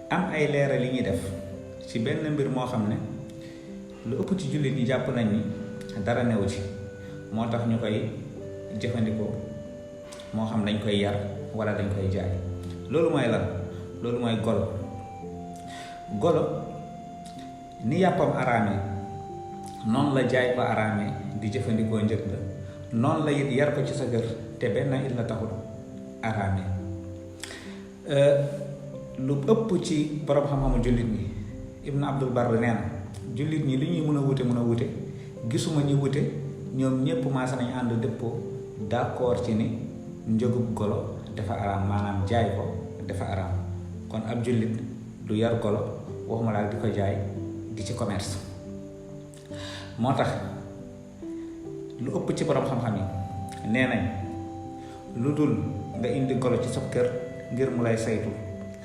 am ay leeral yi ñuy def ci benn mbir moo xam ne lu ëpp ci jullit ñi jàpp nañ ni dara newu ci moo tax ñu koy jëfandikoo moo xam dañ koy yar wala dañ koy jaay. loolu mooy lan? loolu mooy golo ni yàppam araamee noonu la jaay ko araamee di jëfandikoo njëg la noonu la it yar ko ci sa kër te benn it la taxul araamee. lu ëpp ci borom xam-xamu jullit ñi Ibn Abdul Barr nee na jullit ñi li ñuy mën a wute gisuma ñi wute ñoom ñépp maasa nañ ànd dëppoo d'accord ci ni njëgub golo dafa araam, maanaam jaay ko dafa araam. kon ab jullit du yar golo waxuma laa di ko jaay di ci commerce. moo tax lu ëpp ci borom xam-xam yi nee nañ lu dul nga indi golo ci sa kër ngir mu lay saytu,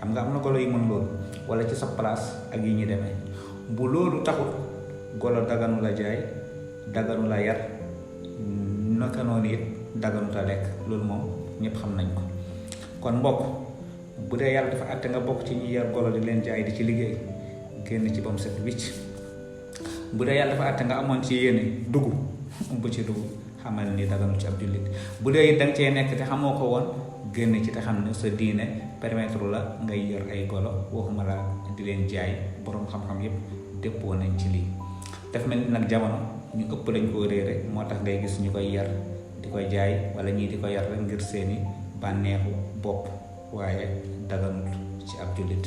xam nga am na golo yi mën loolu, wala ci sa place ak yi ñuy demee, bu loolu taxul golo daganu la jaay, daganu la yar, naka noonu it daganu ta lekk. loolu moom ñëpp xam nañ ko. kon mbokk, bu dee yàlla dafa àtte nga bokk ci ñi yar golo di leen jaay di ci liggéey, génn ci ba mu set wicc. bu dee yàlla dafa àtte nga amoon ci yéene dugg bu ci dugg, xamal ni daganu ci ab jullit. bu dee it danga cee nekk te xamoo ko woon, génn ci te xam ne sa diine permettre la ngay yor ay golo, waxuma la di leen jaay. borom xam-xam yépp déppoo nañ ci lii. daf mel ni nag jamono ñu ëpp dañ koo réere, moo tax ngay gis ñu koy yar di koy jaay, wala ñii di ko yar rek ngir seeni bànneexu bopp, waaye daganut ci ab jullit.